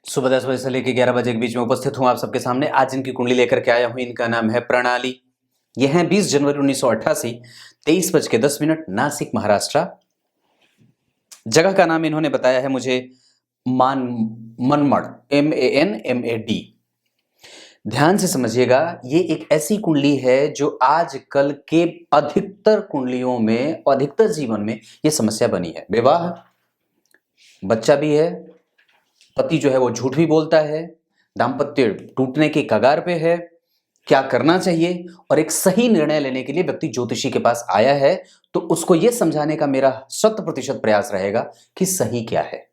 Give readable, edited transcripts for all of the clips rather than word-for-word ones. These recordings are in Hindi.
सुबह 10 बजे से लेकर 11 बजे के बीच में उपस्थित हूं आप सबके सामने। आज इनकी कुंडली लेकर के आया हूं। इनका नाम है प्रणाली। यह है 20 जनवरी 1988, 23:10, नासिक, महाराष्ट्र। जगह का नाम इन्होंने बताया है मुझे मनमड़, MANMAD। ध्यान से समझिएगा, ये एक ऐसी कुंडली है जो आजकल के अधिकतर कुंडलियों में, अधिकतर जीवन में ये समस्या बनी है। विवाह, बच्चा भी है, पति जो है वो झूठ भी बोलता है, दाम्पत्य टूटने के कगार पे है, क्या करना चाहिए, और एक सही निर्णय लेने के लिए व्यक्ति ज्योतिषी के पास आया है। तो उसको यह समझाने का मेरा 100% प्रयास रहेगा कि सही क्या है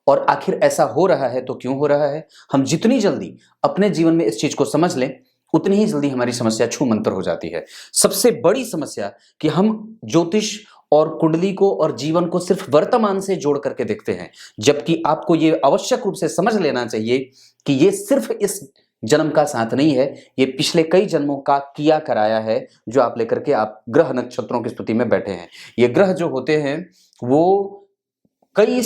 और आखिर ऐसा हो रहा है तो क्यों हो रहा है। हम जितनी जल्दी अपने जीवन में इस चीज को समझ लें, उतनी ही जल्दी हमारी समस्या छू मंतर हो जाती है। सबसे बड़ी समस्या कि हम ज्योतिष और कुंडली को और जीवन को सिर्फ वर्तमान से जोड़ करके देखते हैं, जबकि आपको यह आवश्यक रूप से समझ लेना चाहिए कि यह सिर्फ इस जन्म का साथ नहीं है, ये पिछले कई जन्मों का किया कराया है जो आप लेकर के आप ग्रह नक्षत्रों की स्थिति में बैठे हैं। ये ग्रह जो होते हैं वो कई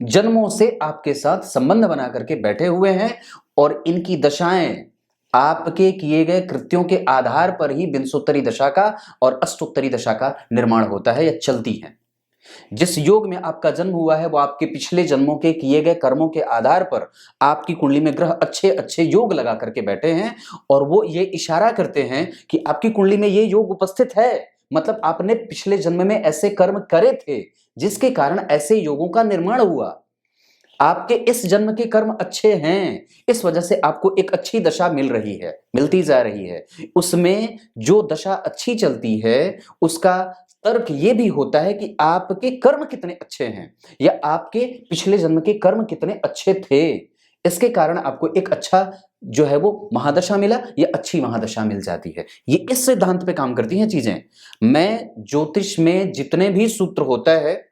जन्मों से आपके साथ संबंध बना करके बैठे हुए हैं और इनकी दशाएं आपके किए गए कृत्यों के आधार पर ही विंशोत्तरी दशा का और अष्टोत्तरी दशा का निर्माण होता है या चलती है। जिस योग में आपका जन्म हुआ है वो आपके पिछले जन्मों के किए गए कर्मों के आधार पर आपकी कुंडली में ग्रह अच्छे अच्छे योग लगा करके बैठे हैं और वो ये इशारा करते हैं कि आपकी कुंडली में ये योग उपस्थित है, मतलब आपने पिछले जन्म में ऐसे कर्म करे थे जिसके कारण ऐसे योगों का निर्माण हुआ। आपके इस जन्म के कर्म अच्छे हैं, इस वजह से आपको एक अच्छी दशा मिल रही है, मिलती जा रही है। उसमें जो दशा अच्छी चलती है उसका तर्क ये भी होता है कि आपके कर्म कितने अच्छे हैं या आपके पिछले जन्म के कर्म कितने अच्छे थे। इसके कारण आपको एक अच्छा जो है वो महादशा मिला या अच्छी महादशा मिल जाती है। ये इस सिद्धांत पे काम करती हैं चीजें। मैं ज्योतिष में जितने भी सूत्र होता है,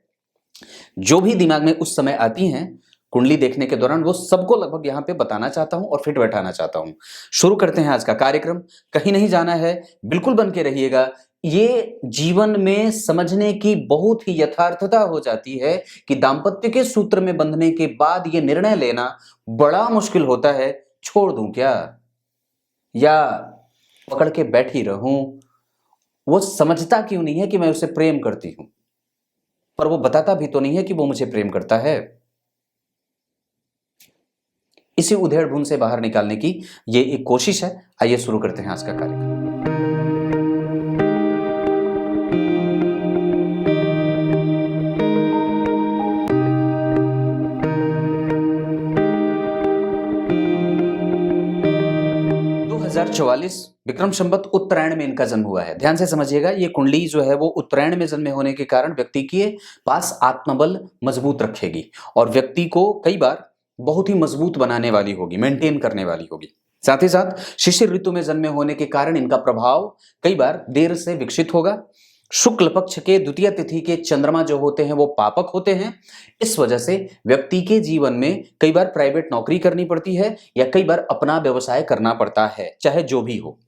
जो भी दिमाग में उस समय आती हैं कुंडली देखने के दौरान, वो सबको लगभग यहां पे बताना चाहता हूं और फिट बैठाना चाहता हूं। शुरू करते हैं आज का कार्यक्रम। कहीं नहीं जाना है, बिल्कुल बन के रहिएगा। ये जीवन में समझने की बहुत ही यथार्थता हो जाती है कि दाम्पत्य के सूत्र में बंधने के बाद ये निर्णय लेना बड़ा मुश्किल होता है, छोड़ दूं क्या या पकड़ के बैठी रहूं। वो समझता क्यों नहीं है कि मैं उसे प्रेम करती हूं, पर वो बताता भी तो नहीं है कि वो मुझे प्रेम करता है। इसी उधेड़-बुन से बाहर निकालने की ये एक कोशिश है। आइए शुरू करते हैं आज का कार्यक्रम। 2044 विक्रम संवत उत्तरायण में इनका जन्म हुआ है। ध्यान से समझिएगा, ये कुंडली जो है वो उत्तरायण में जन्मे होने के कारण व्यक्ति के पास आत्मबल मजबूत रखेगी और व्यक्ति को कई बार बहुत ही मजबूत बनाने वाली होगी, मेंटेन करने वाली होगी। साथ ही साथ शिशिर ऋतु में जन्मे होने के कारण इनका प्रभाव कई बार देर से विकसित होगा। शुक्ल पक्ष के द्वितीय तिथि के चंद्रमा जो होते हैं वो पापक होते हैं। इस वजह से व्यक्ति के जीवन में कई बार प्राइवेट नौकरी करनी पड़ती है या कई बार अपना व्यवसाय करना पड़ता है, चाहे जो भी हो।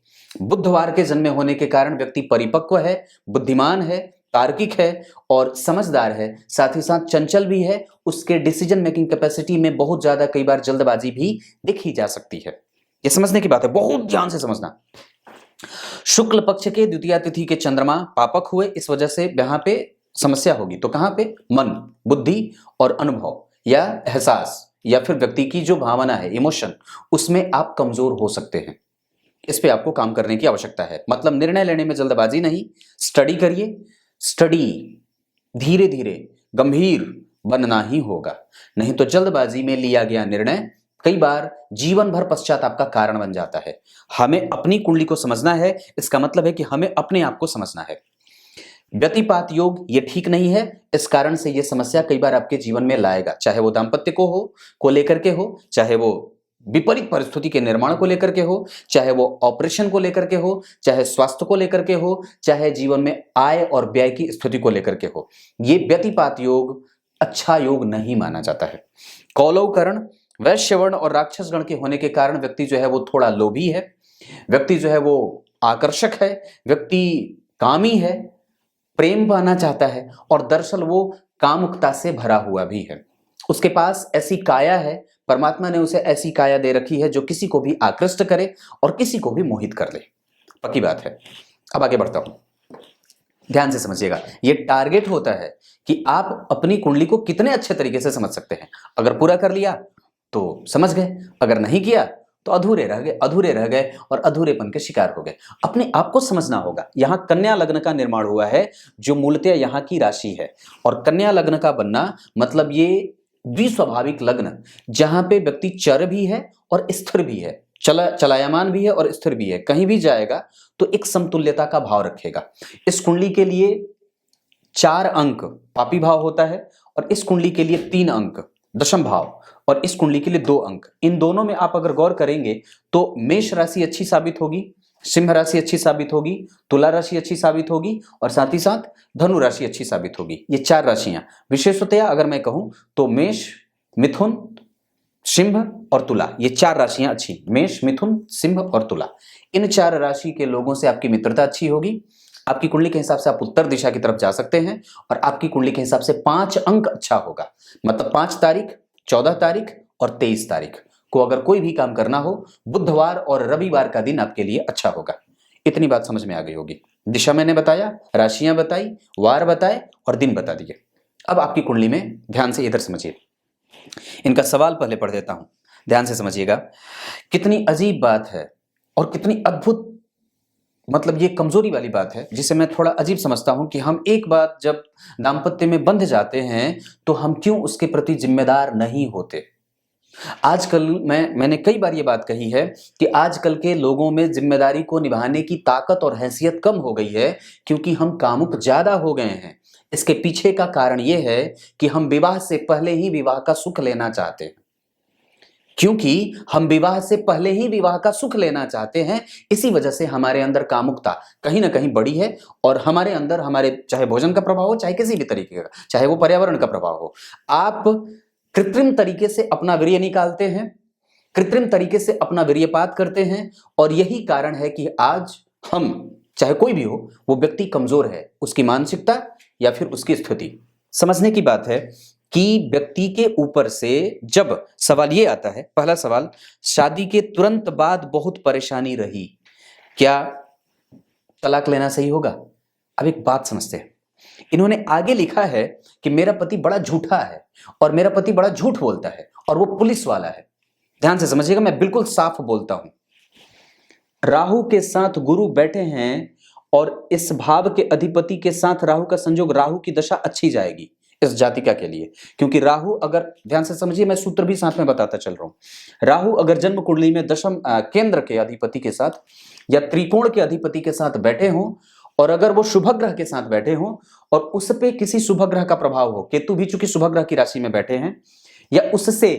बुधवार के जन्मे होने के कारण व्यक्ति परिपक्व है, बुद्धिमान है, तार्किक है और समझदार है। साथ ही साथ चंचल भी है। उसके डिसीजन मेकिंग कैपेसिटी में बहुत ज्यादा कई बार जल्दबाजी भी देखी जा सकती है। यह समझने की बात है, बहुत ध्यान से समझना। शुक्ल पक्ष के द्वितीय तिथि के चंद्रमा पापक हुए, इस वजह से यहां पे समस्या होगी। तो कहां पे? मन, बुद्धि और अनुभव या एहसास या फिर व्यक्ति की जो भावना है, इमोशन, उसमें आप कमजोर हो सकते हैं। इस पे आपको काम करने की आवश्यकता है। मतलब निर्णय लेने में जल्दबाजी नहीं, स्टडी करिए। स्टडी धीरे धीरे गंभीर बनना ही होगा, नहीं तो जल्दबाजी में लिया गया निर्णय कई बार जीवन भर पश्चाताप का कारण बन जाता है। हमें अपनी कुंडली को समझना है, इसका मतलब है कि हमें अपने आप को समझना है। व्यतिपात योग ये ठीक नहीं है, इस कारण से ये समस्या कई बार आपके जीवन में लाएगा, चाहे वो दाम्पत्य को लेकर के हो, चाहे वो विपरीत परिस्थिति के निर्माण को लेकर के हो, चाहे वो ऑपरेशन को लेकर के हो, चाहे स्वास्थ्य को लेकर के हो, चाहे जीवन में आय और व्यय की स्थिति को लेकर के हो। ये व्यतिपात योग अच्छा योग नहीं माना जाता है। कौलवकरण, वैश्य वर्ण और राक्षस गण के होने के कारण व्यक्ति जो है वो थोड़ा लोभी है, व्यक्ति जो है वो आकर्षक है, व्यक्ति कामी है, प्रेम पाना चाहता है और दरअसल वो कामुकता से भरा हुआ भी है। उसके पास ऐसी काया है परमात्मा ने उसे ऐसी काया दे रखी है जो किसी को भी आकृष्ट करे और किसी को भी मोहित कर ले। पक्की बात है। अब आगे बढ़ता हूं, ध्यान से समझिएगा। ये टारगेट होता है कि आप अपनी कुंडली को कितने अच्छे तरीके से समझ सकते हैं। अगर पूरा कर लिया तो समझ गए, अगर नहीं किया तो अधूरे रह गए और अधूरेपन के शिकार हो गए। अपने आप को समझना होगा। यहां कन्या लग्न का निर्माण हुआ है जो मूलतः यहां की राशि है, और कन्या लग्न का बनना मतलब ये द्विस्वाभाविक लग्न, जहां पे व्यक्ति चर भी है और स्थिर भी है, चलायमान भी है और स्थिर भी है, कहीं भी जाएगा तो एक समतुल्यता का भाव रखेगा। इस कुंडली के लिए 4 अंक पापी भाव होता है, और इस कुंडली के लिए 3 अंक दशम भाव, और इस कुंडली के लिए 2 अंक। इन दोनों में आप अगर गौर करेंगे तो मेष राशि अच्छी साबित होगी, सिंह राशि अच्छी साबित होगी, तुला राशि अच्छी साबित होगी, और साथ ही साथ धनु राशि अच्छी साबित होगी। ये 4 राशियां विशेषतया अगर मैं कहूं तो मेष, मिथुन, सिंह और तुला, ये 4 राशियां अच्छी, मेष, मिथुन, सिंह और तुला। इन 4 राशि के लोगों से आपकी मित्रता अच्छी होगी। आपकी कुंडली के हिसाब से आप उत्तर दिशा की तरफ जा सकते हैं, और आपकी कुंडली के हिसाब से 5 अंक अच्छा होगा। मतलब 5 तारीख, 14 तारीख और 23 तारीख को अगर कोई भी काम करना हो, बुधवार और रविवार का दिन आपके लिए अच्छा होगा। इतनी बात समझ में आ गई होगी। दिशा मैंने बताया, राशियां बताई, वार बताए और दिन बता दिए। अब आपकी कुंडली में ध्यान से इधर समझिए, इनका सवाल पहले पढ़ देता हूं, ध्यान से समझिएगा। कितनी अजीब बात है और कितनी अद्भुत, मतलब ये कमजोरी वाली बात है जिसे मैं थोड़ा अजीब समझता हूं कि हम एक बात जब दांपत्य में बंध जाते हैं तो हम क्यों उसके प्रति जिम्मेदार नहीं होते। आजकल मैंने कई बार ये बात कही है कि आजकल के लोगों में जिम्मेदारी को निभाने की ताकत और हैसियत कम हो गई है, क्योंकि हम कामुक ज्यादा हो गए हैं। इसके पीछे का कारण यह है कि हम विवाह से पहले ही विवाह का सुख लेना चाहते हैं। क्योंकि हम विवाह से पहले ही विवाह का सुख लेना चाहते हैं, इसी वजह से हमारे अंदर कामुकता कहीं ना कहीं बड़ी है, और हमारे अंदर, हमारे चाहे भोजन का प्रभाव हो, चाहे किसी भी तरीके का, चाहे वो पर्यावरण का प्रभाव हो, आप कृत्रिम तरीके से अपना वीर्य निकालते हैं, कृत्रिम तरीके से अपना वीर्यपात करते हैं, और यही कारण है कि आज हम, चाहे कोई भी हो, वो व्यक्ति कमजोर है, उसकी मानसिकता या फिर उसकी स्थिति। समझने की बात है कि व्यक्ति के ऊपर से जब सवाल ये आता है, पहला सवाल, शादी के तुरंत बाद बहुत परेशानी रही, क्या तलाक लेना सही होगा? अब एक बात समझते हैं। इन्होंने आगे लिखा है कि मेरा पति बड़ा झूठा है और मेरा पति बड़ा झूठ बोलता है और वो पुलिस वाला है। ध्यान से समझिएगा, मैं बिल्कुल साफ बोलता हूं। राहु के साथ गुरु बैठे हैं और इस भाव के अधिपति के साथ राहु का संयोग, राहु की दशा अच्छी जाएगी इस जातिका के लिए। क्योंकि राहु अगर, ध्यान से समझिए, मैं सूत्र भी साथ में बताता चल रहा हूं। राहु अगर जन्म कुंडली में दशम केंद्र के अधिपति के साथ या त्रिकोण के अधिपति के साथ बैठे हों, और अगर वो शुभ ग्रह के साथ बैठे हों और उस पे किसी शुभ ग्रह का प्रभाव हो, केतु भी चूंकि शुभ ग्रह की राशि में बैठे हैं, या उससे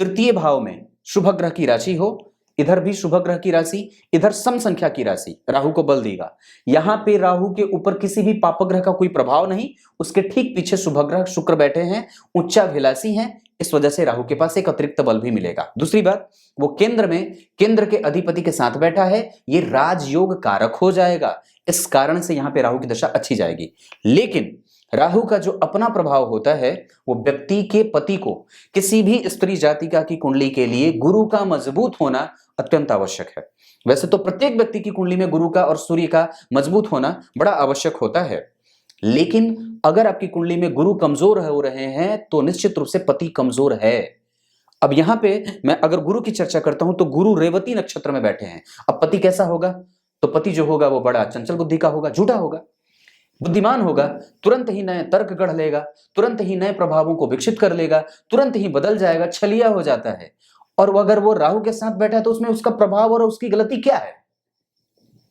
तृतीय भाव में शुभ ग्रह की राशि हो, इधर भी शुभ ग्रह की राशि, इधर सम संख्या की राशि राहु को बल देगा। यहां पे राहु के ऊपर किसी भी पाप ग्रह का कोई प्रभाव नहीं, उसके ठीक पीछे शुभ ग्रह शुक्र बैठे हैं, उच्चाभिलाषी हैं, इस वजह से राहु के पास एक अतिरिक्त बल भी मिलेगा। दूसरी बात, वो केंद्र में, केंद्र के अधिपति के साथ बैठा है, ये राजयोग कारक हो जाएगा। इस कारण से यहां पे राहु की दशा अच्छी जाएगी। लेकिन राहु का जो अपना प्रभाव होता है वो व्यक्ति के पति को, किसी भी स्त्री जातिका की कुंडली के लिए गुरु का मजबूत होना अत्यंत आवश्यक है। वैसे तो प्रत्येक व्यक्ति की कुंडली में गुरु का और सूर्य का मजबूत होना बड़ा आवश्यक होता है, लेकिन अगर आपकी कुंडली में गुरु कमजोर हो रहे हैं तो निश्चित रूप से पति कमजोर है। अब यहां पे मैं अगर गुरु की चर्चा करता हूं तो गुरु रेवती नक्षत्र में बैठे हैं। अब पति कैसा होगा? तो पति जो होगा वो बड़ा चंचल बुद्धि का होगा, झूठा होगा, बुद्धिमान होगा, तुरंत ही नए तर्क गढ़ लेगा, तुरंत ही नए प्रभावों को विकसित कर लेगा, तुरंत ही बदल जाएगा, छलिया हो जाता है। और अगर वो राहु के साथ बैठा है तो उसमें उसका प्रभाव और उसकी गलती क्या है?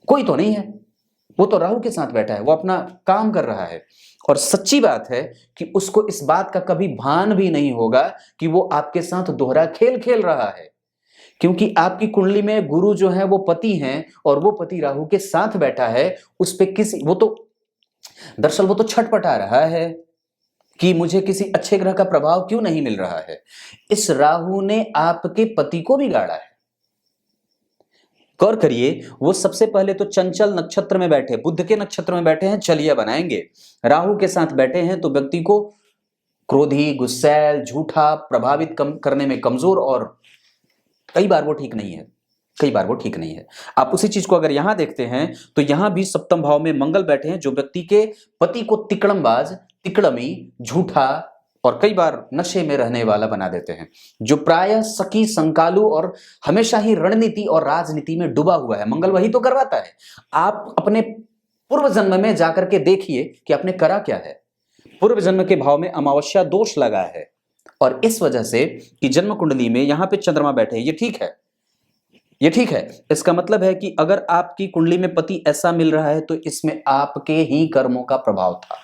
कोई तो नहीं है, वो तो राहु के साथ बैठा है, वो अपना काम कर रहा है। और सच्ची बात है कि उसको इस बात का कभी भान भी नहीं होगा कि वो आपके साथ दोहरा खेल खेल रहा है, क्योंकि आपकी कुंडली में गुरु जो है वो पति हैं और वो पति राहु के साथ बैठा है। उस पे किसी, वो तो दरअसल वो तो छटपटा रहा है कि मुझे किसी अच्छे ग्रह का प्रभाव क्यों नहीं मिल रहा है। इस राहु ने आपके पति को बिगाड़ा है। गौर करिए, वो सबसे पहले तो चंचल नक्षत्र में बैठे, बुध के नक्षत्र में बैठे हैं, चलिया बनाएंगे। राहु के साथ बैठे हैं तो व्यक्ति को क्रोधी, गुस्सैल, झूठा, प्रभावित करने में कमजोर, और कई बार वो ठीक नहीं है, कई बार वो ठीक नहीं है। आप उसी चीज को अगर यहां देखते हैं तो यहां भी सप्तम भाव में मंगल बैठे हैं, जो व्यक्ति के पति को तिकड़मबाज, तिकड़मी, झूठा और कई बार नशे में रहने वाला बना देते हैं, जो प्रायः सकी, संकालू और हमेशा ही रणनीति और राजनीति में डूबा हुआ है। मंगल वही तो करवाता है। आप अपने पूर्व जन्म में जाकर के देखिए कि आपने करा क्या है। पूर्व जन्म के भाव में अमावस्या दोष लगा है, और इस वजह से कि जन्म कुंडली में यहां पे चंद्रमा बैठे हैं, ये ठीक है, ये ठीक है। इसका मतलब है कि अगर आपकी कुंडली में पति ऐसा मिल रहा है तो इसमें आपके ही कर्मों का प्रभाव था,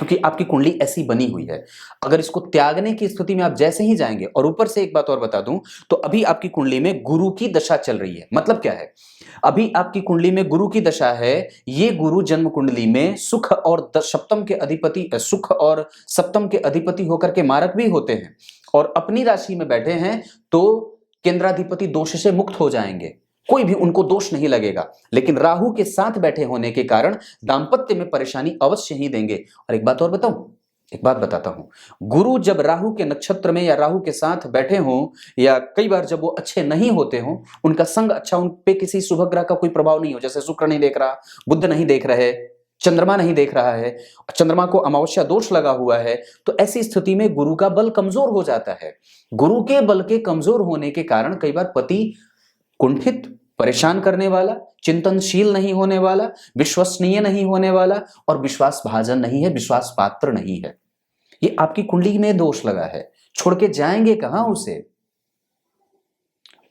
क्योंकि आपकी कुंडली ऐसी बनी हुई है। अगर इसको त्यागने की स्थिति में आप जैसे ही जाएंगे, और ऊपर से एक बात और बता दूं, तो अभी आपकी कुंडली में गुरु की दशा चल रही है। मतलब क्या है, अभी आपकी कुंडली में गुरु की दशा है। ये गुरु जन्म कुंडली में सुख और सप्तम के अधिपति, सुख और सप्तम के अधिपति होकर के मारक भी होते हैं, और अपनी राशि में बैठे हैं तो केंद्राधिपति दोष से मुक्त हो जाएंगे, कोई भी उनको दोष नहीं लगेगा। लेकिन राहु के साथ बैठे होने के कारण दांपत्य में परेशानी अवश्य ही देंगे। और एक बात और बताऊं, एक बात बताता हूं, गुरु जब राहु के नक्षत्र में या राहु के साथ बैठे हों, या कई बार जब वो अच्छे नहीं होते हों, उनका संग अच्छा, उन पे किसी शुभ ग्रह का कोई प्रभाव नहीं हो, जैसे शुक्र नहीं देख रहा, बुध नहीं देख रहे, चंद्रमा नहीं देख रहा है, चंद्रमा को अमावस्या दोष लगा हुआ है, तो ऐसी स्थिति में गुरु का बल कमजोर हो जाता है। गुरु के बल के कमजोर होने के कारण कई बार पति कुंठित, परेशान करने वाला, चिंतनशील नहीं होने वाला, विश्वसनीय नहीं होने वाला, और विश्वास भाजन नहीं है, विश्वास पात्र नहीं है। ये आपकी कुंडली में दोष लगा है, छोड़ के जाएंगे कहां उसे।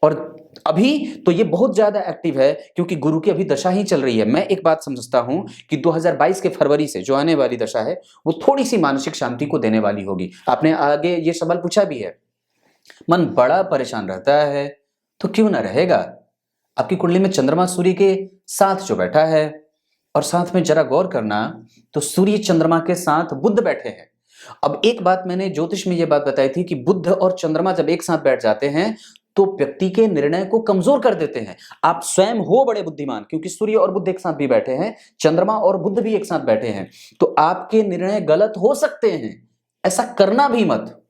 और अभी तो ये बहुत ज्यादा एक्टिव है, क्योंकि गुरु की अभी दशा ही चल रही है। मैं एक बात समझता हूं कि 2022 के फरवरी से जो आने वाली दशा है, वो थोड़ी सी मानसिक शांति को देने वाली होगी। आपने आगे ये सवाल पूछा भी है, मन बड़ा परेशान रहता है, तो क्यों ना रहेगा। आपकी कुंडली में चंद्रमा सूर्य के साथ जो बैठा है, और साथ में जरा गौर करना तो सूर्य चंद्रमा के साथ बुध बैठे हैं। अब एक बात मैंने ज्योतिष में यह बात बताई थी कि बुध और चंद्रमा जब एक साथ बैठ जाते हैं तो व्यक्ति के निर्णय को कमजोर कर देते हैं। आप स्वयं हो बड़े बुद्धिमान, क्योंकि सूर्य और बुध एक साथ भी बैठे हैं, चंद्रमा और बुध भी एक साथ बैठे हैं, तो आपके निर्णय गलत हो सकते हैं। ऐसा करना भी मत,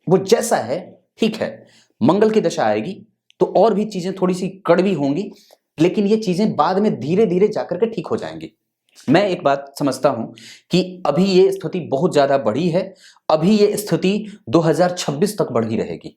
वो जैसा है ठीक है। मंगल की दशा आएगी तो और भी चीजें थोड़ी सी कड़वी होंगी, लेकिन ये चीजें बाद में धीरे धीरे जाकर के ठीक हो जाएंगी। मैं एक बात समझता हूं कि अभी ये स्थिति बहुत ज्यादा बढ़ी है, अभी ये स्थिति 2026 तक बढ़ी रहेगी।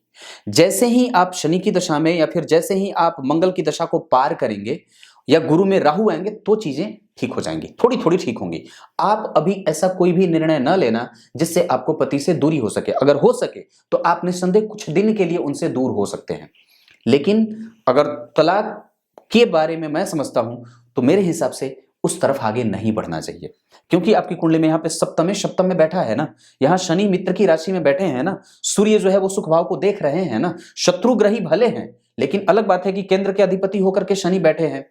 जैसे ही आप शनि की दशा में, या फिर जैसे ही आप मंगल की दशा को पार करेंगे, या गुरु में राहु आएंगे, तो चीजें ठीक हो जाएंगी, थोड़ी थोड़ी ठीक होंगी। आप अभी ऐसा कोई भी निर्णय न लेना जिससे आपको पति से दूरी हो सके। अगर हो सके तो आप निस्संदेह कुछ दिन के लिए उनसे दूर हो सकते हैं, लेकिन अगर तलाक के बारे में मैं समझता हूं तो मेरे हिसाब से उस तरफ आगे नहीं बढ़ना चाहिए, क्योंकि आपकी कुंडली में यहाँ पे सप्तम में बैठा है ना, यहाँ शनि मित्र की राशि में बैठे हैं ना, सूर्य जो है वो सुख भाव को देख रहे हैं ना, शत्रु ग्रही भले हैं, लेकिन अलग बात है कि केंद्र के अधिपति होकर के शनि बैठे हैं।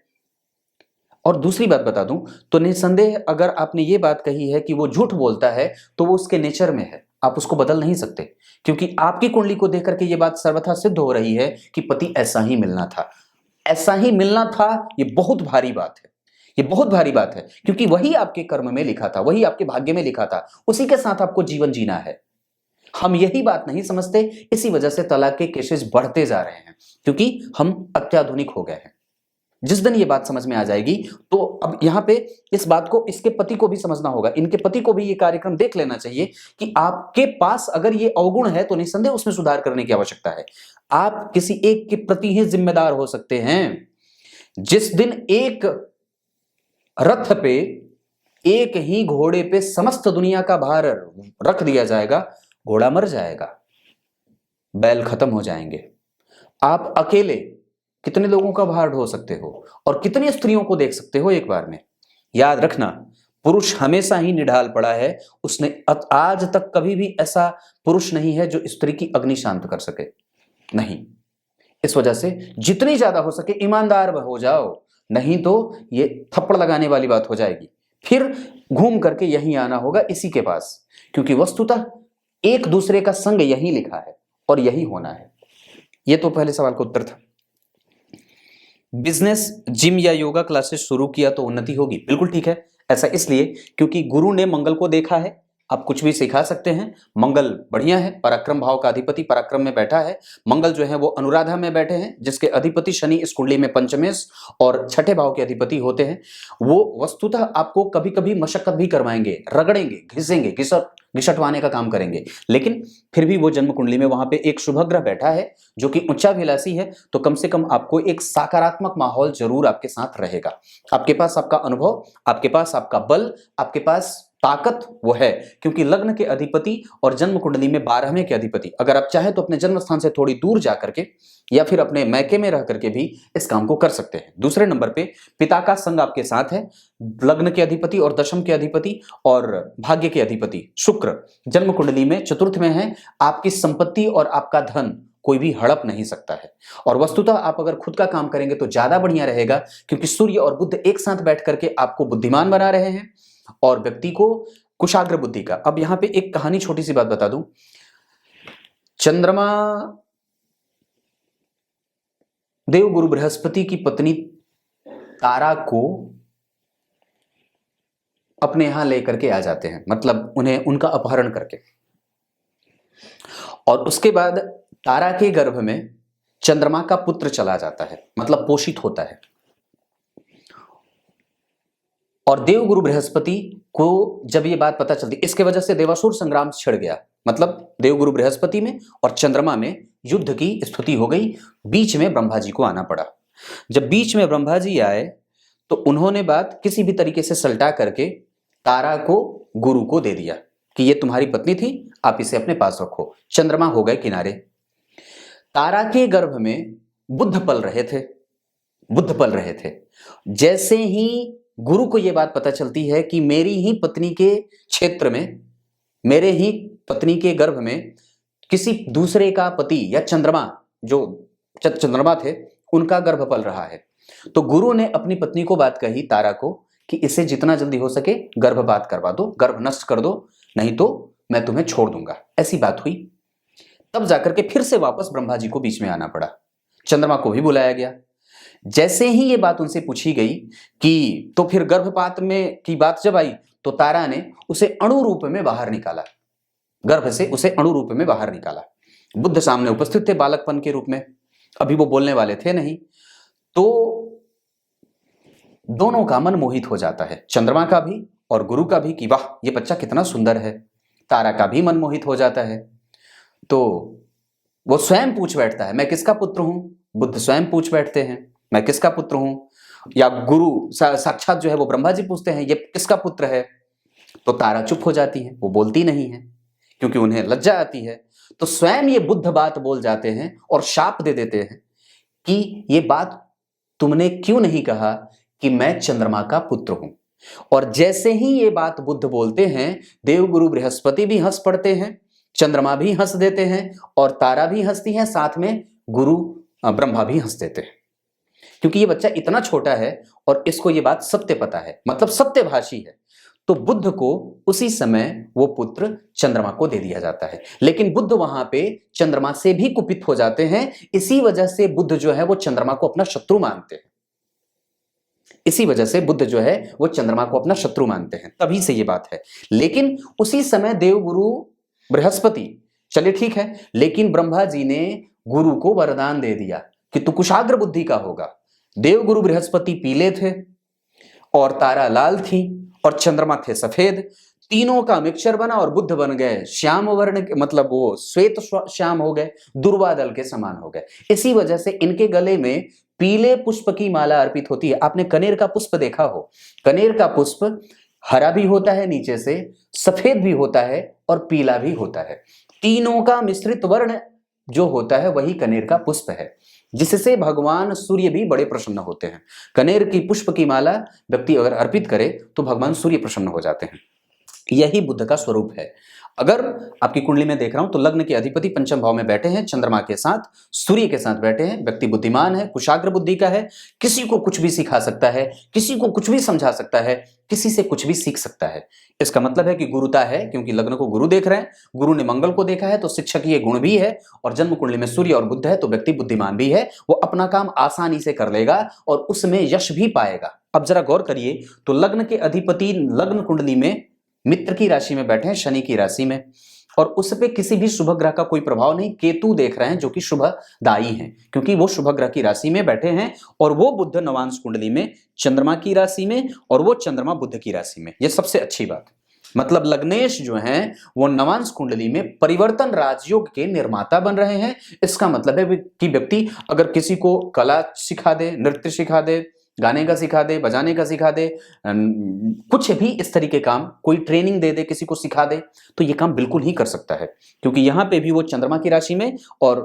और दूसरी बात बता दूं तो निसंदेह अगर आपने ये बात कही है कि वो झूठ बोलता है, तो वो उसके नेचर में है, आप उसको बदल नहीं सकते, क्योंकि आपकी कुंडली को देख करके ये बात सर्वथा सिद्ध हो रही है कि पति ऐसा ही मिलना था, ऐसा ही मिलना था। ये बहुत भारी बात है, ये बहुत भारी बात है, क्योंकि वही आपके कर्म में लिखा था, वही आपके भाग्य में लिखा था, उसी के साथ आपको जीवन जीना है। हम यही बात नहीं समझते, इसी वजह से तलाक के केसेस बढ़ते जा रहे हैं, क्योंकि हम अत्याधुनिक हो गए हैं। जिस दिन ये बात समझ में आ जाएगी, तो अब यहां पे इस बात को इसके पति को भी समझना होगा, इनके पति को भी ये कार्यक्रम देख लेना चाहिए कि आपके पास अगर ये अवगुण है तो निसंदेह उसमें सुधार करने की आवश्यकता है। आप किसी एक के प्रति ही जिम्मेदार हो सकते हैं। जिस दिन एक रथ पे, एक ही घोड़े पे समस्त दुनिया का भार रख दिया जाएगा, घोड़ा मर जाएगा, बैल खत्म हो जाएंगे। आप अकेले कितने लोगों का भार ढो सकते हो, और कितनी स्त्रियों को देख सकते हो एक बार में। याद रखना, पुरुष हमेशा ही निढाल पड़ा है, उसने आज तक कभी भी ऐसा पुरुष नहीं है जो स्त्री की अग्नि शांत कर सके, नहीं। इस वजह से जितनी ज्यादा हो सके ईमानदार हो जाओ, नहीं तो ये थप्पड़ लगाने वाली बात हो जाएगी, फिर घूम करके यहीं आना होगा इसी के पास, क्योंकि वस्तुतः एक दूसरे का संग यहीं लिखा है और यही होना है। ये तो पहले सवाल का उत्तर था। बिजनेस, जिम या योगा क्लासेस शुरू किया तो उन्नति होगी, बिल्कुल ठीक है। ऐसा इसलिए क्योंकि गुरु ने मंगल को देखा है, आप कुछ भी सिखा सकते हैं। मंगल बढ़िया है, पराक्रम भाव का अधिपति पराक्रम में बैठा है। मंगल जो है वो अनुराधा में बैठे हैं, जिसके अधिपति शनि इस कुंडली में पंचमेश और छठे भाव के अधिपति होते हैं। वो वस्तुतः आपको कभी कभी मशक्कत भी करवाएंगे, रगड़ेंगे, घिसेंगे, घिसटवाने का काम करेंगे, लेकिन फिर भी वो जन्म कुंडली में वहां पे एक शुभ ग्रह बैठा है जो कि उच्चाभिलाषी है, तो कम से कम आपको एक सकारात्मक माहौल जरूर आपके साथ रहेगा। आपके पास आपका अनुभव, आपके पास आपका बल, आपके पास ताकत वो है, क्योंकि लग्न के अधिपति और जन्म कुंडली में 12वें के अधिपति, अगर आप चाहें तो अपने जन्म स्थान से थोड़ी दूर जा करके या फिर अपने मैके में रह करके भी इस काम को कर सकते हैं। दूसरे नंबर पे पिता का संग आपके साथ है, लग्न के अधिपति और दशम के अधिपति और भाग्य के अधिपति शुक्र जन्म कुंडली में चतुर्थ में है। आपकी संपत्ति और आपका धन कोई भी हड़प नहीं सकता है, और वस्तुतः आप अगर खुद का काम करेंगे तो ज्यादा बढ़िया रहेगा, क्योंकि सूर्य और बुध एक साथ बैठ करके आपको बुद्धिमान बना रहे हैं और व्यक्ति को कुशाग्र बुद्धि का। अब यहां पे एक कहानी, छोटी सी बात बता दूं। चंद्रमा देवगुरु बृहस्पति की पत्नी तारा को अपने यहां लेकर के आ जाते हैं, मतलब उन्हें उनका अपहरण करके, और उसके बाद तारा के गर्भ में चंद्रमा का पुत्र चला जाता है, मतलब पोषित होता है। और देवगुरु बृहस्पति को जब ये बात पता चलती, इसके वजह से देवासुर संग्राम छिड़ गया, मतलब देवगुरु बृहस्पति में और चंद्रमा में युद्ध की स्थिति हो गई। बीच में ब्रह्मा जी को आना पड़ा। जब बीच में ब्रह्मा जी आए तो उन्होंने बात किसी भी तरीके से सलटा करके तारा को गुरु को दे दिया कि ये तुम्हारी पत्नी थी, आप इसे अपने पास रखो। चंद्रमा हो गए किनारे। तारा के गर्भ में बुध पल रहे थे। जैसे ही गुरु को यह बात पता चलती है कि मेरी ही पत्नी के क्षेत्र में, मेरे ही पत्नी के गर्भ में किसी दूसरे का पति या चंद्रमा, जो चंद्रमा थे, उनका गर्भ पल रहा है, तो गुरु ने अपनी पत्नी को बात कही तारा को कि इसे जितना जल्दी हो सके गर्भपात करवा दो, गर्भ नष्ट कर दो, नहीं तो मैं तुम्हें छोड़ दूंगा। ऐसी बात हुई। तब जाकर के फिर से वापस ब्रह्मा जी को बीच में आना पड़ा। चंद्रमा को भी बुलाया गया। जैसे ही ये बात उनसे पूछी गई कि तो फिर गर्भपात में की बात जब आई तो तारा ने उसे अणु रूप में बाहर निकाला, गर्भ से उसे अणु रूप में बाहर निकाला। बुद्ध सामने उपस्थित थे बालकपन के रूप में, अभी वो बोलने वाले थे नहीं। तो दोनों का मन मोहित हो जाता है, चंद्रमा का भी और गुरु का भी, कि वाह ये बच्चा कितना सुंदर है। तारा का भी मन मोहित हो जाता है। तो वो स्वयं पूछ बैठता है, मैं किसका पुत्र हूं। बुद्ध स्वयं पूछ बैठते हैं, मैं किसका पुत्र हूं। या गुरु साक्षात जो है वो ब्रह्मा जी पूछते हैं, ये किसका पुत्र है। तो तारा चुप हो जाती है, वो बोलती नहीं है क्योंकि उन्हें लज्जा आती है। तो स्वयं ये बुद्ध बात बोल जाते हैं और शाप दे देते हैं कि ये बात तुमने क्यों नहीं कहा कि मैं चंद्रमा का पुत्र हूं। और जैसे ही ये बात बुद्ध बोलते हैं, देवगुरु बृहस्पति भी हंस पड़ते हैं, चंद्रमा भी हंस देते हैं और तारा भी हंसती है, साथ में गुरु ब्रह्मा भी हंस देते हैं, क्योंकि ये बच्चा इतना छोटा है और इसको ये बात सत्य पता है, मतलब सत्यभाषी है। तो बुद्ध को उसी समय वो पुत्र चंद्रमा को दे दिया जाता है। लेकिन बुद्ध वहां पे चंद्रमा से भी कुपित हो जाते हैं। इसी वजह से बुद्ध जो है वो चंद्रमा को अपना शत्रु मानते हैं। इसी वजह से बुद्ध जो है वो चंद्रमा को अपना शत्रु मानते हैं, तभी से ये बात है। लेकिन उसी समय देवगुरु बृहस्पति, चलिए ठीक है, लेकिन ब्रह्मा जी ने गुरु को वरदान दे दिया कि तू कुशाग्र बुद्धि का होगा। देवगुरु बृहस्पति पीले थे और तारा लाल थी और चंद्रमा थे सफेद। तीनों का मिक्सचर बना और बुद्ध बन गए श्याम वर्ण के, मतलब वो श्वेत श्याम हो गए, दुर्वादल के समान हो गए। इसी वजह से इनके गले में पीले पुष्प की माला अर्पित होती है। आपने कनेर का पुष्प देखा हो, कनेर का पुष्प हरा भी होता है, नीचे से सफेद भी होता है और पीला भी होता है। तीनों का मिश्रित वर्ण जो होता है वही कनेर का पुष्प है, जिससे भगवान सूर्य भी बड़े प्रसन्न होते हैं। कनेर की पुष्प की माला व्यक्ति अगर अर्पित करे तो भगवान सूर्य प्रसन्न हो जाते हैं। यही बुद्ध का स्वरूप है। अगर आपकी कुंडली में देख रहा हूं तो लग्न के अधिपति पंचम भाव में बैठे हैं, चंद्रमा के साथ, सूर्य के साथ बैठे हैं। व्यक्ति बुद्धिमान है, कुशाग्र बुद्धि का है, किसी को कुछ भी सिखा सकता है, किसी को कुछ भी समझा सकता है, किसी से कुछ भी सीख सकता है। इसका मतलब है कि गुरुता है, क्योंकि लग्न को गुरु देख रहे हैं, गुरु ने मंगल को देखा है तो शिक्षक ये गुण भी है। और जन्म कुंडली में सूर्य और बुध है तो व्यक्ति बुद्धिमान भी है, वो अपना काम आसानी से कर लेगा और उसमें यश भी पाएगा। अब जरा गौर करिए तो लग्न के अधिपति लग्न कुंडली में मित्र की राशि में बैठे हैं, शनि की राशि में, और उस पे किसी भी शुभ ग्रह का कोई प्रभाव नहीं, केतु देख रहे हैं जो कि शुभदायी हैं क्योंकि वो शुभ ग्रह की राशि में बैठे हैं और वो बुध नवांश कुंडली में चंद्रमा की राशि में और वो चंद्रमा बुध की राशि में। ये सबसे अच्छी बात, मतलब लग्नेश जो हैं वो नवांश कुंडली में परिवर्तन राजयोग के निर्माता बन रहे हैं। इसका मतलब है कि व्यक्ति अगर किसी को कला सिखा दे, नृत्य सिखा दे, गाने का सिखा दे, बजाने का सिखा दे, कुछ भी इस तरीके काम, कोई ट्रेनिंग दे दे, किसी को सिखा दे, तो ये काम बिल्कुल ही कर सकता है क्योंकि यहाँ पे भी वो चंद्रमा की राशि में और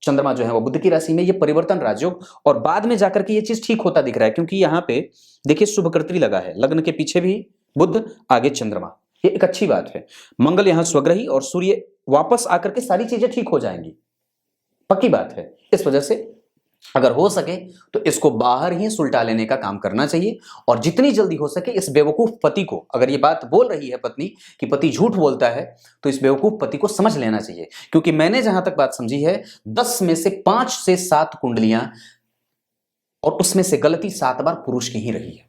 चंद्रमा जो है वो बुध की राशि में, ये परिवर्तन राजयोग, और बाद में जाकर के ये चीज ठीक होता दिख रहा है क्योंकि यहाँ पे देखिए शुभकर्त्री लगा है, लग्न के पीछे भी बुध, आगे चंद्रमा, ये एक अच्छी बात है। मंगल यहाँ स्वग्रही और सूर्य वापस आकर के सारी चीजें ठीक हो जाएंगी, पक्की बात है। इस वजह से अगर हो सके तो इसको बाहर ही सुलटा लेने का काम करना चाहिए और जितनी जल्दी हो सके इस बेवकूफ पति को, अगर ये बात बोल रही है पत्नी कि पति झूठ बोलता है, तो इस बेवकूफ पति को समझ लेना चाहिए क्योंकि मैंने जहां तक बात समझी है 10 में से 5 से 7 कुंडलियां और उसमें से गलती 7 बार पुरुष की ही रही है।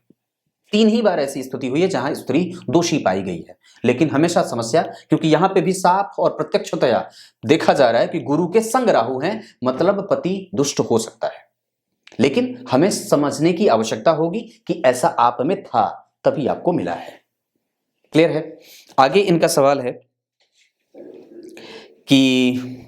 3 ही बार ऐसी स्थिति हुई है जहां स्त्री दोषी पाई गई है, लेकिन हमेशा समस्या, क्योंकि यहां पे भी साफ और प्रत्यक्षतया देखा जा रहा है कि गुरु के संग राहु हैं, मतलब पति दुष्ट हो सकता है, लेकिन हमें समझने की आवश्यकता होगी कि ऐसा आप में था तभी आपको मिला है। क्लियर है? आगे इनका सवाल है कि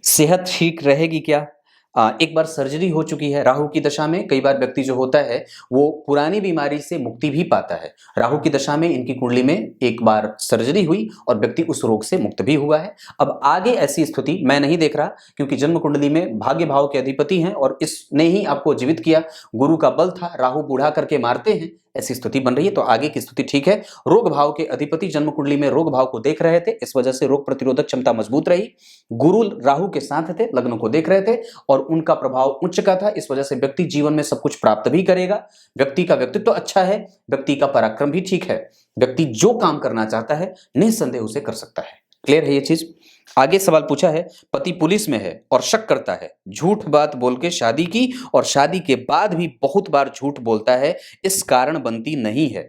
सेहत ठीक रहेगी क्या? एक बार सर्जरी हो चुकी है राहु की दशा में, कई बार व्यक्ति जो होता है वो पुरानी बीमारी से मुक्ति भी पाता है। राहु की दशा में इनकी कुंडली में एक बार सर्जरी हुई और व्यक्ति उस रोग से मुक्त भी हुआ है। अब आगे ऐसी स्थिति मैं नहीं देख रहा क्योंकि जन्म कुंडली में भाग्य भाव के अधिपति हैं और इसने ही आपको जीवित किया, गुरु का बल था, राहु बूढ़ा करके मारते हैं, ऐसी स्थिति बन रही है, तो आगे की स्थिति ठीक है। रोग भाव के अधिपति जन्म कुंडली में रोग भाव को देख रहे थे, इस वजह से रोग प्रतिरोधक क्षमता मजबूत रही। गुरु राहु के साथ थे, लग्न को देख रहे थे और उनका प्रभाव उच्च का था, इस वजह से व्यक्ति जीवन में सब कुछ प्राप्त भी करेगा। व्यक्ति का व्यक्तित्व अच्छा है, व्यक्ति का पराक्रम भी ठीक है, व्यक्ति जो काम करना चाहता है निस्संदेह उसे कर सकता है। क्लियर है ये चीज? आगे सवाल पूछा है, पति पुलिस में है और शक करता है, झूठ बात बोल के शादी की और शादी के बाद भी बहुत बार झूठ बोलता है, इस कारण बनती नहीं है,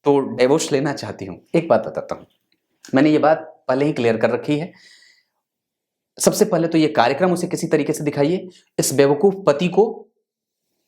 तो डिवोर्स लेना चाहती हूं। एक बात बताता हूं, मैंने ये बात पहले ही क्लियर कर रखी है। सबसे पहले तो ये कार्यक्रम उसे किसी तरीके से दिखाइए। इस बेवकूफ पति को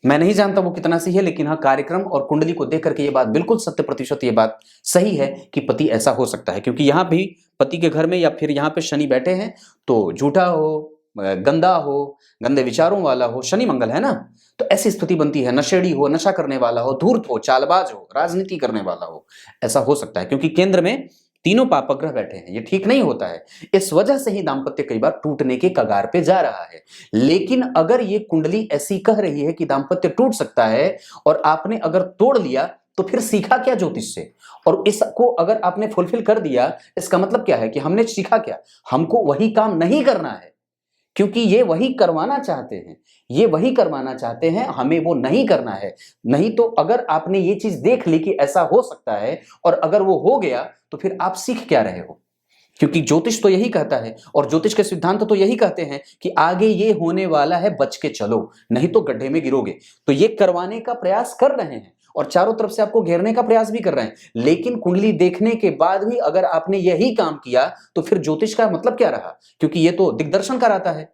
मैं नहीं जानता वो कितना सही है, लेकिन हाँ कार्यक्रम और कुंडली को देख करके ये बात बिल्कुल 100% ये बात सही है कि पति ऐसा हो सकता है, क्योंकि यहाँ भी पति के घर में या फिर यहाँ पे शनि बैठे हैं, तो झूठा हो, गंदा हो, गंदे विचारों वाला हो, शनि मंगल है ना, तो ऐसी स्थिति बनती है। नशेड़ी हो, नशा करने वाला हो, धूर्त हो, चालबाज हो, राजनीति करने वाला हो, ऐसा हो सकता है क्योंकि केंद्र में तीनों पापग्रह बैठे हैं, ये ठीक नहीं होता है। इस वजह से ही दाम्पत्य कई बार टूटने के कगार पे जा रहा है। लेकिन अगर ये कुंडली ऐसी कह रही है कि दाम्पत्य टूट सकता है और आपने अगर तोड़ लिया तो फिर सीखा क्या ज्योतिष से, और इसको अगर आपने फुलफिल कर दिया, इसका मतलब क्या है कि हमने सीखा क्या? हमको वही काम नहीं करना है, क्योंकि ये वही करवाना चाहते हैं, ये वही करवाना चाहते हैं, हमें वो नहीं करना है। नहीं तो अगर आपने ये चीज देख ली कि ऐसा हो सकता है और अगर वो हो गया तो फिर आप सीख क्या रहे हो? क्योंकि ज्योतिष तो यही कहता है और ज्योतिष के सिद्धांत तो यही कहते हैं कि आगे ये होने वाला है, बच के चलो, नहीं तो गड्ढे में गिरोगे। तो ये करवाने का प्रयास कर रहे हैं और चारों तरफ से आपको घेरने का प्रयास भी कर रहे हैं, लेकिन कुंडली देखने के बाद भी अगर आपने यही काम किया तो फिर ज्योतिष का मतलब क्या रहा? क्योंकि ये तो दिग्दर्शन कराता है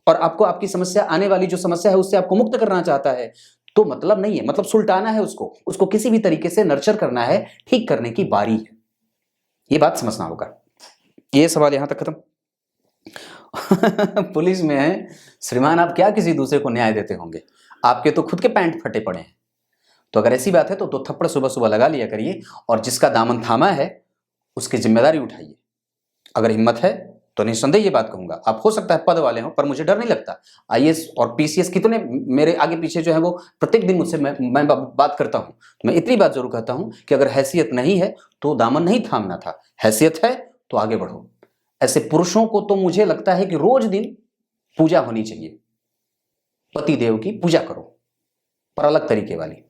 और आपको आपकी समस्या, आने वाली जो समस्या है उससे आपको मुक्त करना चाहता है, तो मतलब नहीं है, मतलब सुलटाना है उसको किसी भी तरीके से नर्चर करना है, ठीक करने की बारी है। ये बात समझना होगा। ये सवाल यहां तक खत्म। पुलिस में है श्रीमान, आप क्या किसी दूसरे को न्याय देते होंगे? आपके तो खुद के पैंट फटे पड़े हैं। तो अगर ऐसी बात है तो 2 थप्पड़ सुबह सुबह लगा लिया करिए और जिसका दामन थामा है उसकी जिम्मेदारी उठाइए। अगर हिम्मत है तो निस्संदेह ये बात कहूंगा, आप हो सकता है पद वाले हो पर मुझे डर नहीं लगता। आईएएस और पीसीएस कितने मेरे आगे पीछे जो है वो प्रत्येक दिन मुझसे मैं बात करता हूं, तो मैं इतनी बात जरूर कहता हूं कि अगर हैसियत नहीं है तो दामन नहीं थामना था, हैसियत है तो आगे बढ़ो। ऐसे पुरुषों को तो मुझे लगता है कि रोज दिन पूजा होनी चाहिए, पति देव की पूजा करो पर अलग तरीके वाली।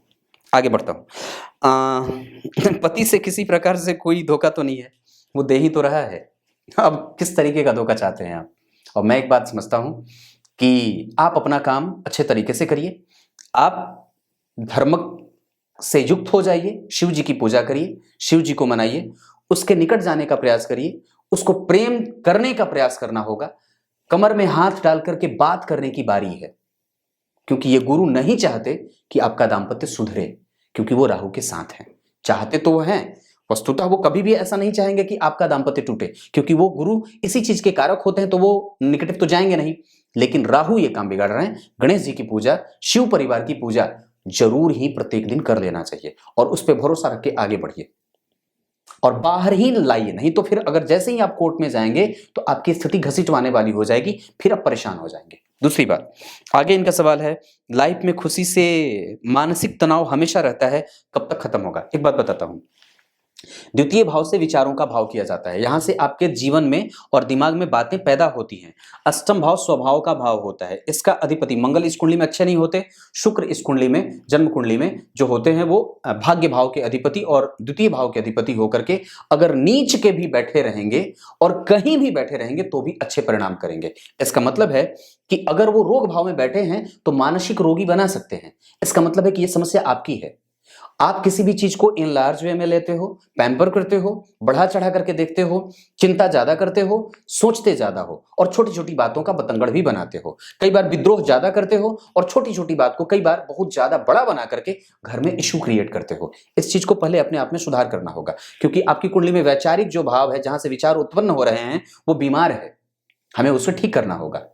आगे बढ़ता हूं। पति से किसी प्रकार से कोई धोखा तो नहीं है, वो दे ही तो रहा है। अब किस तरीके का धोखा चाहते हैं आप? और मैं एक बात समझता हूं कि आप अपना काम अच्छे तरीके से करिए, आप धर्म से युक्त हो जाइए, शिव जी की पूजा करिए, शिव जी को मनाइए, उसके निकट जाने का प्रयास करिए, उसको प्रेम करने का प्रयास करना होगा। कमर में हाथ डाल करके बात करने की बारी है, क्योंकि ये गुरु नहीं चाहते कि आपका दाम्पत्य सुधरे, क्योंकि वो राहु के साथ हैं। चाहते तो वो हैं, वस्तुतः वो कभी भी ऐसा नहीं चाहेंगे कि आपका दाम्पत्य टूटे, क्योंकि वो गुरु इसी चीज के कारक होते हैं, तो वो निगेटिव तो जाएंगे नहीं। लेकिन राहु ये काम बिगाड़ रहे हैं। गणेश जी की पूजा, शिव परिवार की पूजा जरूर ही प्रत्येक दिन कर लेना चाहिए, और उस पर भरोसा रख के आगे बढ़िए, और बाहर ही लाइए। नहीं तो फिर अगर जैसे ही आप कोर्ट में जाएंगे तो आपकी स्थिति घसीटवाने वाली हो जाएगी, फिर आप परेशान हो जाएंगे। दूसरी बात, आगे इनका सवाल है, लाइफ में खुशी से मानसिक तनाव हमेशा रहता है, कब तक खत्म होगा? एक बात बताता हूं, द्वितीय भाव से विचारों का भाव किया जाता है। यहां से आपके जीवन में और दिमाग में बातें पैदा होती हैं। अष्टम भाव स्वभाव का भाव होता है, इसका अधिपति मंगल इस कुंडली में अच्छे नहीं होते। शुक्र इस कुंडली में, जन्म कुंडली में जो होते हैं वो भाग्य भाव के अधिपति और द्वितीय भाव के अधिपति होकर के अगर नीच के भी बैठे रहेंगे और कहीं भी बैठे रहेंगे तो भी अच्छे परिणाम करेंगे। इसका मतलब है कि अगर वो रोग भाव में बैठे हैं तो मानसिक रोगी बना सकते हैं। इसका मतलब है कि ये समस्या आपकी है। आप किसी भी चीज को इन लार्ज वे में लेते हो, पैम्पर करते हो, बढ़ा चढ़ा करके देखते हो, चिंता ज्यादा करते हो, सोचते ज्यादा हो, और छोटी छोटी बातों का बतंगड़ भी बनाते हो। कई बार विद्रोह ज्यादा करते हो और छोटी छोटी बात को कई बार बहुत ज्यादा बड़ा बना करके घर में इश्यू क्रिएट करते हो। इस चीज को पहले अपने आप में सुधार करना होगा, क्योंकि आपकी कुंडली में वैचारिक जो भाव है, जहां से विचार उत्पन्न हो रहे हैं, वो बीमार है। हमें उसे ठीक करना होगा।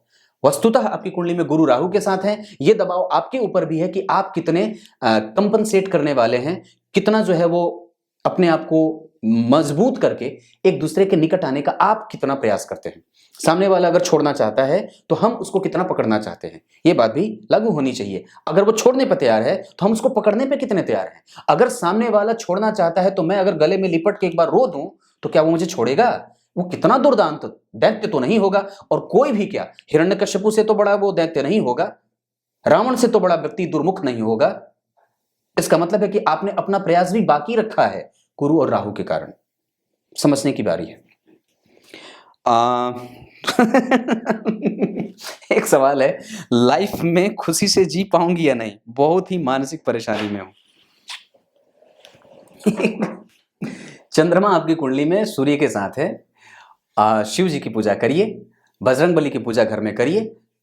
वस्तुतः आपकी कुंडली में गुरु राहु के साथ है। यह दबाव आपके ऊपर भी है कि आप कितने कंपनसेट करने वाले हैं, कितना जो है वो अपने आप को मजबूत करके एक दूसरे के निकट आने का आप कितना प्रयास करते हैं। सामने वाला अगर छोड़ना चाहता है तो हम उसको कितना पकड़ना चाहते हैं, ये बात भी लागू होनी चाहिए। अगर वो छोड़ने पर तैयार है तो हम उसको पकड़ने पे कितने तैयार हैं। अगर सामने वाला छोड़ना चाहता है तो मैं अगर गले में लिपट के एक बार रो दूं तो क्या वो मुझे छोड़ेगा? वो कितना दुर्दांत दैत्य तो नहीं होगा, और कोई भी क्या हिरण्यकश्यपु से तो बड़ा वो दैत्य नहीं होगा, रावण से तो बड़ा व्यक्ति दुर्मुख नहीं होगा। इसका मतलब है कि आपने अपना प्रयास भी बाकी रखा है गुरु और राहु के कारण। समझने की बारी है। एक सवाल है, लाइफ में खुशी से जी पाऊंगी या नहीं, बहुत ही मानसिक परेशानी में हूं। चंद्रमा आपकी कुंडली में सूर्य के साथ है। शिव जी की पूजा करिए, बजरंगबली की पूजा घर में करिए,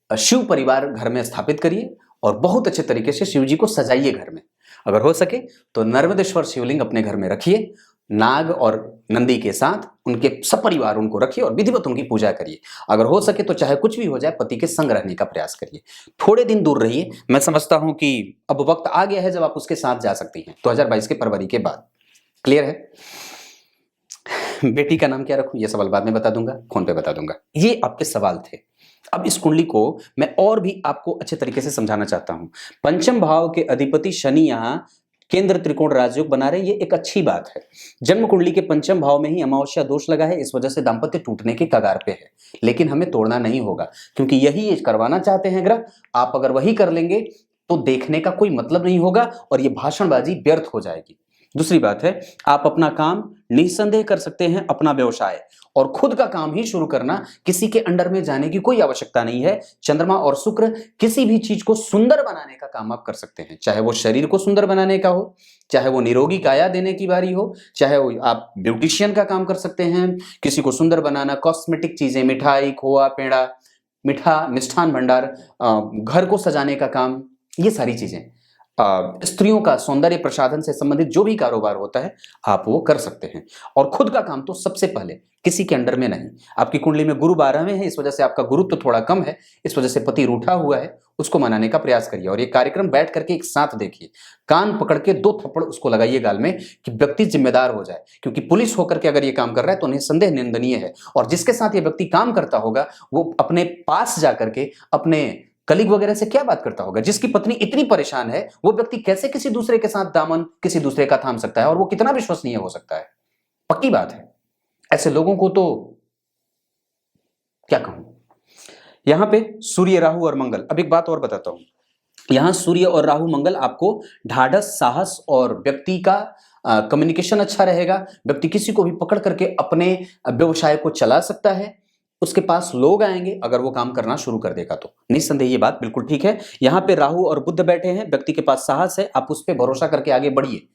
शिव परिवार घर में स्थापित करिए, और बहुत अच्छे तरीके से शिव जी को सजाइए घर में। अगर हो सके तो नर्मदेश्वर शिवलिंग अपने घर में रखिए, नाग और नंदी के साथ उनके सपरिवार उनको रखिए और विधिवत उनकी पूजा करिए। अगर हो सके तो चाहे कुछ भी हो जाए, पति के संग रहने का प्रयास करिए। थोड़े दिन दूर रहिए। मैं समझता हूं कि अब वक्त आ गया है जब आप उसके साथ जा सकती हैं, 2022 के फरवरी के बाद। क्लियर है? बेटी का नाम क्या रखूं, यह सवाल बाद में बता दूंगा, फोन पे बता दूंगा। ये आपके सवाल थे। अब इस कुंडली को मैं और भी आपको अच्छे तरीके से समझाना चाहता हूं। पंचम भाव के अधिपति शनि यहां केंद्र त्रिकोण राजयोग बना रहे, ये एक अच्छी बात है। जन्म कुंडली के पंचम भाव में ही अमावस्या दोष लगा है, इस वजह से दाम्पत्य टूटने के कगार पे है। लेकिन हमें तोड़ना नहीं होगा, क्योंकि यही करवाना चाहते हैं ग्रह। आप अगर वही कर लेंगे तो देखने का कोई मतलब नहीं होगा और ये भाषणबाजी व्यर्थ हो जाएगी। दूसरी बात है, आप अपना काम निसंदेह कर सकते हैं, अपना व्यवसाय और खुद का काम ही शुरू करना, किसी के अंडर में जाने की कोई आवश्यकता नहीं है। चंद्रमा और शुक्र किसी भी चीज को सुंदर बनाने का काम आप कर सकते हैं, चाहे वो शरीर को सुंदर बनाने का हो, चाहे वो निरोगी काया देने की बारी हो, चाहे वो आप ब्यूटिशियन का काम कर सकते हैं, किसी को सुंदर बनाना, कॉस्मेटिक चीजें, मिठाई, खोआ, पेड़ा, मिठा मिष्ठान भंडार, घर को सजाने का काम, ये सारी चीजें, स्त्रियों का सौंदर्य प्रसाधन से संबंधित जो भी कारोबार होता है आप वो कर सकते हैं। और खुद का काम तो सबसे पहले, किसी के अंडर में नहीं। आपकी कुंडली में गुरु 12वें है, इस वजह से आपका गुरुत्व थोड़ा कम है, इस वजह से पति रूठा हुआ है, उसको मनाने का प्रयास करिए। और ये कार्यक्रम बैठ करके एक साथ देखिए, कान पकड़ के 2 थप्पड़ उसको लगाइए गाल में, कि व्यक्ति जिम्मेदार हो जाए। क्योंकि पुलिस होकर के अगर ये काम कर रहा है तो निसंदेह निंदनीय है, और जिसके साथ ये व्यक्ति काम करता होगा वो अपने पास जाकर के अपने कलीग वगैरह से क्या बात करता होगा। जिसकी पत्नी इतनी परेशान है, वो व्यक्ति कैसे किसी दूसरे के साथ दामन किसी दूसरे का थाम सकता है, और वो कितना विश्वसनीय हो सकता है? पक्की बात है। ऐसे लोगों को तो क्या कहूं। यहां पे सूर्य, राहु और मंगल। अब एक बात और बताता हूं, यहां सूर्य और राहु मंगल आपको ढाढ़स, साहस और व्यक्ति का कम्युनिकेशन अच्छा रहेगा। व्यक्ति किसी को भी पकड़ करके अपने व्यवसाय को चला सकता है। उसके पास लोग आएंगे अगर वो काम करना शुरू कर देगा तो। निस्संदेह ये बात बिल्कुल ठीक है। यहां पे राहु और बुध बैठे हैं, व्यक्ति के पास साहस है, आप उस पर भरोसा करके आगे बढ़िए,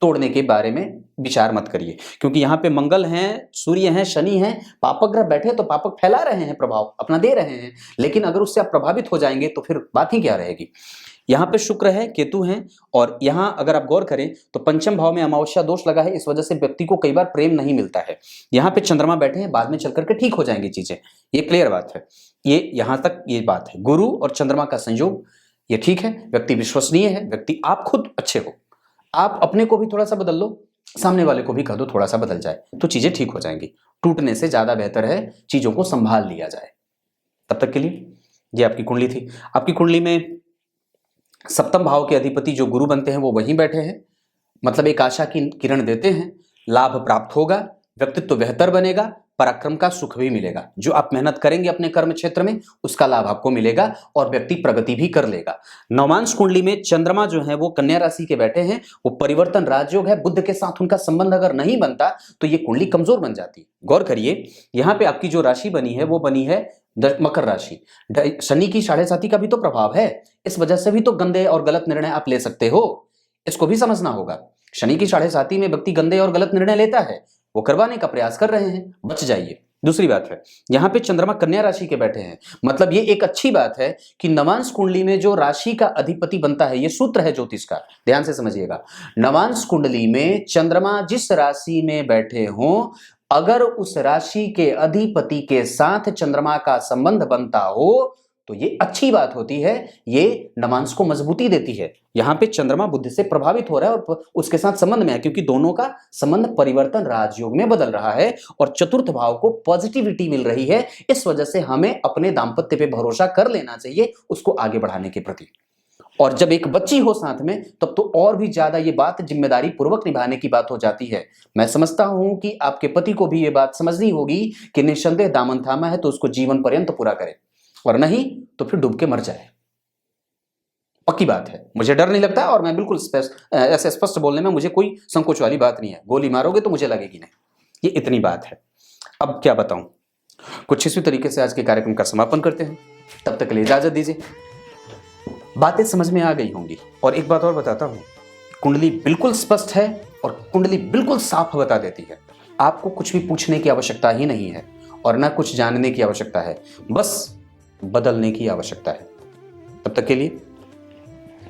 तोड़ने के बारे में विचार मत करिए, क्योंकि यहाँ पे मंगल हैं, सूर्य हैं, शनि हैं, पापक ग्रह बैठे तो पापक फैला रहे हैं, प्रभाव अपना दे रहे हैं, लेकिन अगर उससे आप प्रभावित हो जाएंगे तो फिर बात ही क्या रहेगी। यहाँ पे शुक्र है, केतु हैं, और यहाँ अगर आप गौर करें तो पंचम भाव में अमावस्या दोष लगा है, इस वजह से व्यक्ति को कई बार प्रेम नहीं मिलता है। यहाँ पे चंद्रमा बैठे हैं, बाद में चल करके ठीक हो जाएंगी चीजें, ये क्लियर बात है। ये यहां तक ये बात है। गुरु और चंद्रमा का संयोग ये ठीक है, व्यक्ति विश्वसनीय है, व्यक्ति आप खुद अच्छे हो, आप अपने को भी थोड़ा सा बदल लो, सामने वाले को भी कह दो थोड़ा सा बदल जाए, तो चीजें ठीक हो जाएंगी। टूटने से ज्यादा बेहतर है चीजों को संभाल लिया जाए। तब तक के लिए ये आपकी कुंडली थी। आपकी कुंडली में सप्तम भाव के अधिपति जो गुरु बनते हैं वो वहीं बैठे हैं, मतलब एक आशा की किरण देते हैं, लाभ प्राप्त होगा, व्यक्तित्व बेहतर बनेगा, पराक्रम का सुख भी मिलेगा। जो आप मेहनत करेंगे अपने कर्म क्षेत्र में उसका लाभ आपको मिलेगा और व्यक्ति प्रगति भी कर लेगा। नवांश कुंडली में चंद्रमा जो है वो कन्या राशि के बैठे हैं, वो परिवर्तन राजयोग है, बुध के साथ उनका संबंध अगर नहीं बनता तो ये कुंडली कमजोर बन जाती है। गौर करिए, यहाँ पे आपकी जो राशि बनी है वो बनी है मकर राशि। शनि की 7.5 का भी तो प्रभाव है, इस वजह से भी तो गंदे और गलत निर्णय आप ले सकते हो, इसको भी समझना होगा। शनि की 7.5 में व्यक्ति गंदे और गलत निर्णय लेता है, वो करवाने का प्रयास कर रहे हैं, बच जाइए। दूसरी बात है, यहाँ पे चंद्रमा कन्या राशि के बैठे हैं, मतलब ये एक अच्छी बात है कि नवांश कुंडली में जो राशि का अधिपति बनता है, ये सूत्र है ज्योतिष का, ध्यान से समझिएगा। नवांश कुंडली में चंद्रमा जिस राशि में बैठे हों, अगर उस राशि के अधिपति के साथ चंद्रमा का संबंध बनता हो तो ये अच्छी बात होती है, ये नवांश को मजबूती देती है। यहां पे चंद्रमा बुध से प्रभावित हो रहा है और उसके साथ संबंध में है, क्योंकि दोनों का संबंध परिवर्तन राजयोग में बदल रहा है और चतुर्थ भाव को पॉजिटिविटी मिल रही है। इस वजह से हमें अपने दाम्पत्य पे भरोसा कर लेना चाहिए, उसको आगे बढ़ाने के प्रति। और जब एक बच्ची हो साथ में तब तो और भी ज्यादा ये बात जिम्मेदारी पूर्वक निभाने की बात हो जाती है। मैं समझता हूं कि आपके पति को भी ये बात समझनी होगी कि निस्संदेह दामन थामा है तो उसको जीवन पर्यंत पूरा करे, और नहीं तो फिर डूब के मर जाए। पक्की बात है, मुझे डर नहीं लगता और मैं बिल्कुल ऐसे स्पष्ट बोलने में मुझे कोई संकोच वाली बात नहीं है। गोली मारोगे तो मुझे लगेगी नहीं, ये इतनी बात है। अब क्या बताऊं, कुछ इसी तरीके से आज के कार्यक्रम का समापन करते हैं। तब तक के लिए इजाजत दीजिए। बातें समझ में आ गई होंगी। और एक बात और बताता हूं, कुंडली बिल्कुल स्पष्ट है और कुंडली बिल्कुल साफ बता देती है। आपको कुछ भी पूछने की आवश्यकता ही नहीं है और ना कुछ जानने की आवश्यकता है, बस बदलने की आवश्यकता है। तब तक के लिए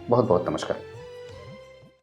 बहुत बहुत नमस्कार।